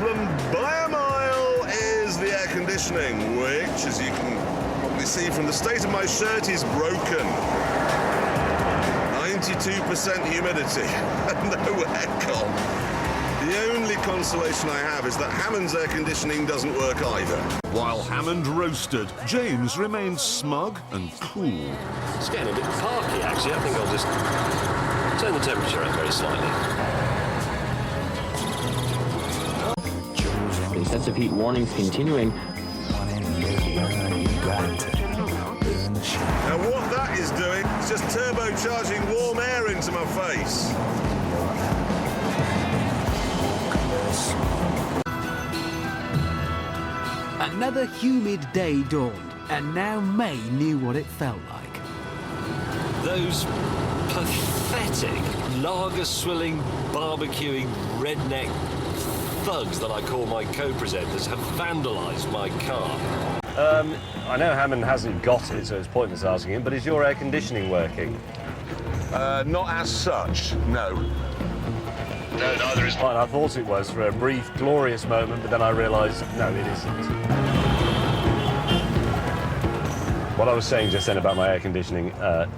problem by a mile is the air conditioning, which, as you can probably see from the state of my shirt, is broken. 92% humidity and no aircon. The only consolation I have is that Hammond's air conditioning doesn't work either. While Hammond roasted, James remained smug and cool. It's getting a bit parky, actually. I think I'll just turn the temperature up very slightly. The excessive heat warnings continuing. Now what that is doing is just turbocharging warm air into my face. Another humid day dawned, and now May knew what it felt like. Those pathetic, lager-swilling, barbecuing, redneck thugs that I call my co-presenters have vandalised my car. I know Hammond hasn't got it, so it's pointless asking him, but is your air conditioning working? Not as such, no. No, neither is mine. I thought it was for a brief, glorious moment, but then I realised, no, it isn't. What I was saying just then about my air conditioning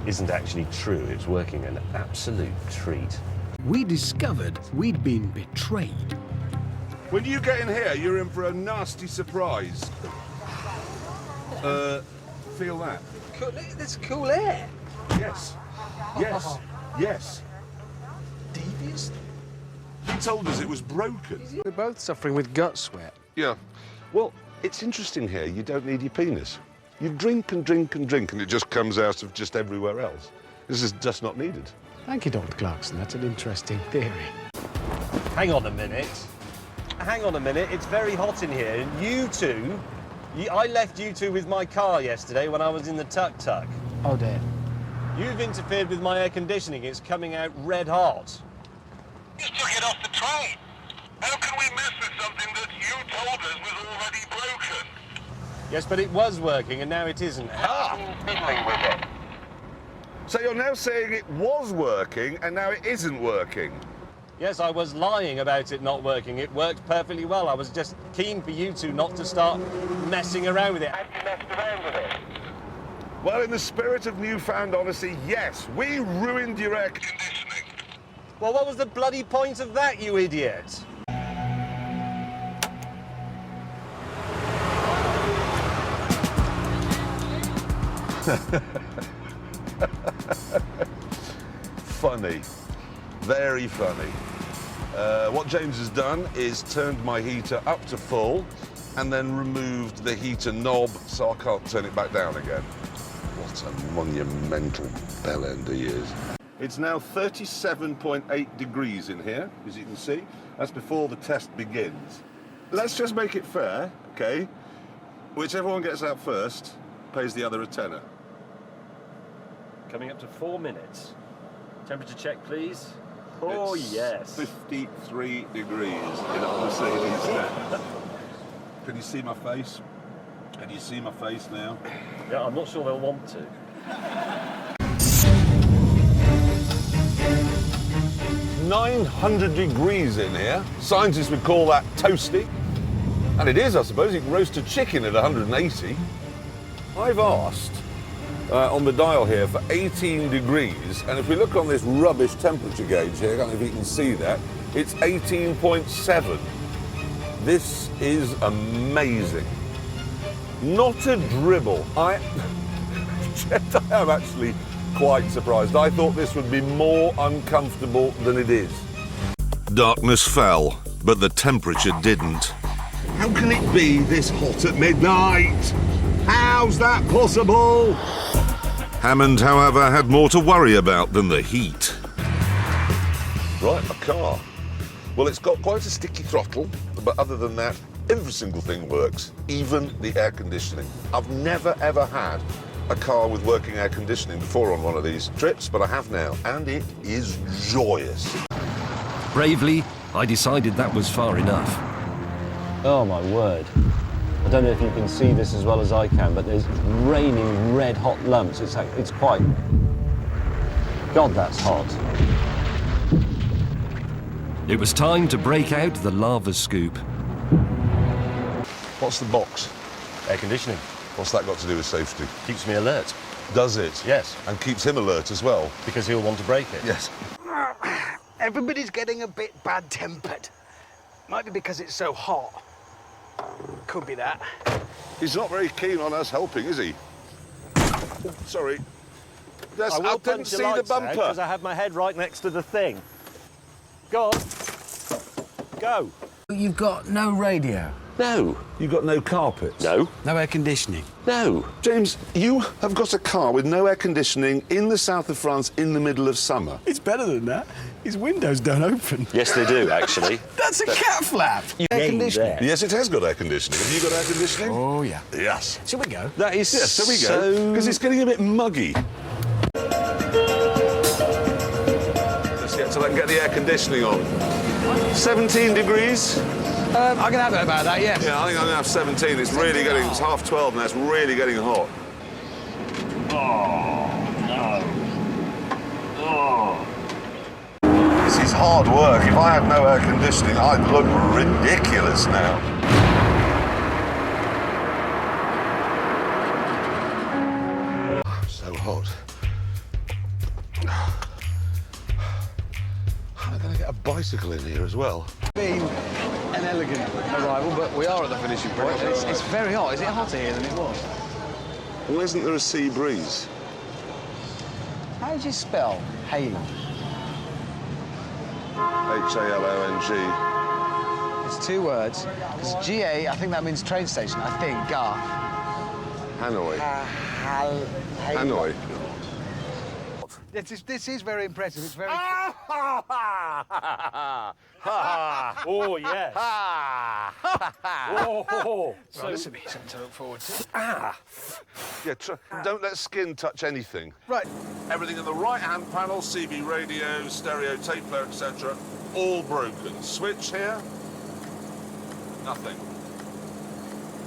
isn't actually true. It's working an absolute treat. We discovered we'd been betrayed. When you get in here, you're in for a nasty surprise. Feel that? Cool, there's cool air. Yes. Yes. Yes. Devious? He told us it was broken. We're both suffering with gut sweat. Yeah. Well, it's interesting here. You don't need your penis. You drink and drink and drink, and it just comes out of just everywhere else. This is just not needed. Thank you, Dr. Clarkson. That's an interesting theory. Hang on a minute. Hang on a minute. It's very hot in here. You two... I left you two with my car yesterday when I was in the tuk-tuk. Oh, dear. You've interfered with my air conditioning. It's coming out red hot. You took it off the train. How can we mess with something that you told us was already broken? Yes, but it was working, and now it isn't. Fiddling with it. So you're now saying it was working, and now it isn't working? Yes, I was lying about it not working. It worked perfectly well. I was just keen for you two not to start messing around with it. Have you messed around with it? Well, in the spirit of newfound honesty, yes, we ruined your air conditioning. Well, what was the bloody point of that, you idiot? Funny. Very funny. What James has done is turned my heater up to full and then removed the heater knob so I can't turn it back down again. What a monumental bellend he is. It's now 37.8 degrees in here, as you can see. That's before the test begins. Let's just make it fair, okay? Whichever one gets out first pays the other a tenner. Coming up to 4 minutes. Temperature check, please. Oh, It's yes. 53 degrees in our Mercedes now. Can you see my face? Can you see my face now? Yeah, I'm not sure they'll want to. 900 degrees in here. Scientists would call that toasty. And it is, I suppose. You can roast a chicken at 180. I've asked on the dial here for 18 degrees, and if we look on this rubbish temperature gauge here, I don't know if you can see that, it's 18.7. This is amazing. Not a dribble. I am actually quite surprised. I thought this would be more uncomfortable than it is. Darkness fell, but the temperature didn't. How can it be this hot at midnight? How's that possible? Hammond, however, had more to worry about than the heat. Right, my car. Well, it's got quite a sticky throttle, but other than that, every single thing works, even the air conditioning. I've never, ever had a car with working air conditioning before on one of these trips, but I have now, and it is joyous. Bravely, I decided that was far enough. Oh my word. I don't know if you can see this as well as I can, but there's raining red hot lumps. It's quite... God, that's hot. It was time to break out the lava scoop. What's the box? Air conditioning. What's that got to do with safety? Keeps me alert. Does it? Yes. And keeps him alert as well? Because he'll want to break it. Yes. Everybody's getting a bit bad-tempered. Might be because it's so hot. Could be that. He's not very keen on us helping, is he? Oh, sorry. Yes, I didn't see the bumper. Because I have my head right next to the thing. Go on. Go. You've got no radio. No. You got no carpet? No. No air conditioning. No. James, you have got a car with no air conditioning in the south of France in the middle of summer. It's better than that. His windows don't open. Yes, they do, actually. That's a cat flap. Air conditioning. Yes, it has got air conditioning. Have you got air conditioning? Oh, yeah. Yes. Shall we go? That is Yes, there we go. Because it's getting a bit muggy. Let's get so I can get the air conditioning on. 17 degrees. I can have it about that, yes. Yeah, I think I'm gonna have 17. It's really getting, it's 12:30 now, it's really getting hot. This is hard work. If I had no air conditioning, I'd look ridiculous now. So hot. I'm gonna get a bicycle in here as well. Been an elegant arrival, but we are at the finishing point. It's very hot. Is it hotter here than it was? Well, isn't there a sea breeze? How do you spell Halong? Halong. It's 2 words. It's GA, I think that means train station, I think, Gar. Hanoi. Hanoi. This is very impressive. It's very... Oh, yes. Oh. So this will be something to look forward to. Yeah, don't let skin touch anything. Right. Everything in the right-hand panel, CB radio, stereo, tape player, etc., all broken. Switch here, nothing.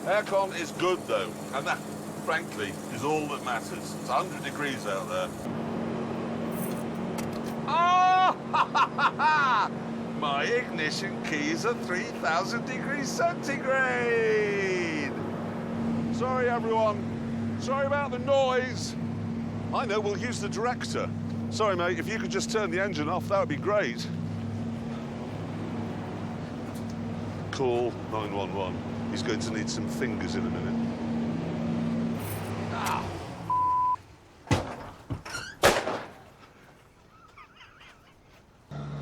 Aircon is good, though, and that, frankly, is all that matters. It's 100 degrees out there. Oh! My ignition keys are 3,000 degrees centigrade! Sorry, everyone. Sorry about the noise. I know, we'll use the director. Sorry, mate, if you could just turn the engine off, that would be great. Call 911. He's going to need some fingers in a minute.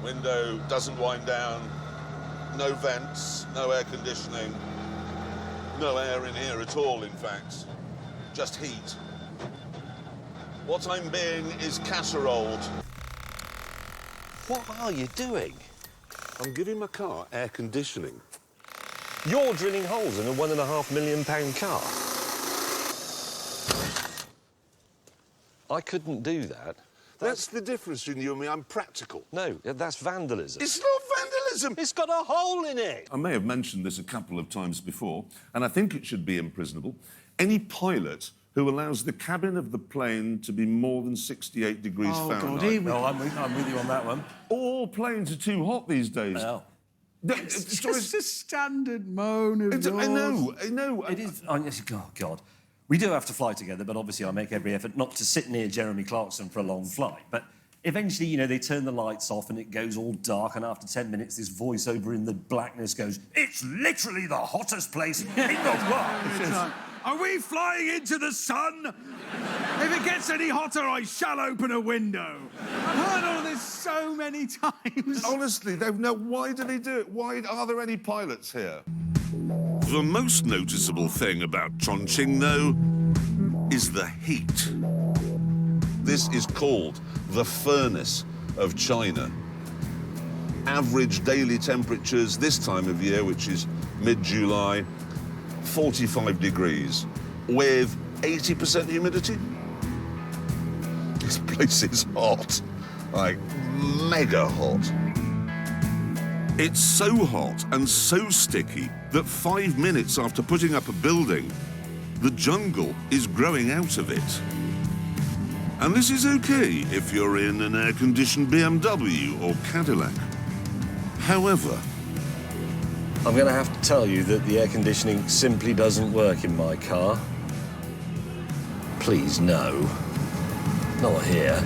Window doesn't wind down. No vents, no air conditioning. No air in here at all, in fact. Just heat. What I'm being is casseroled. What are you doing? I'm giving my car air conditioning. You're drilling holes in a £1.5 million car. I couldn't do that. That's the difference between you and me. I'm practical. No, that's vandalism. It's not vandalism. It's got a hole in it. I may have mentioned this a couple of times before, and I think it should be imprisonable. Any pilot who allows the cabin of the plane to be more than 68 degrees Fahrenheit. No, I'm with you on that one. All planes are too hot these days. No. It's just a standard moan of yours. I know. It is. Oh, God. We do have to fly together, but obviously I make every effort not to sit near Jeremy Clarkson for a long flight. But eventually, you know, they turn the lights off and it goes all dark, and after 10 minutes, this voiceover in the blackness goes, "It's literally the hottest place in the world." Are we flying into the sun? If it gets any hotter, I shall open a window. I've heard all this so many times. Honestly, why do they do it? Why are there any pilots here? The most noticeable thing about Chongqing, though, is the heat. This is called the furnace of China. Average daily temperatures this time of year, which is mid-July, 45 degrees, with 80% humidity. This place is hot, like mega hot. It's so hot and so sticky that 5 minutes after putting up a building, the jungle is growing out of it. And this is okay if you're in an air-conditioned BMW or Cadillac. However, I'm going to have to tell you that the air conditioning simply doesn't work in my car. Please, no. Not here.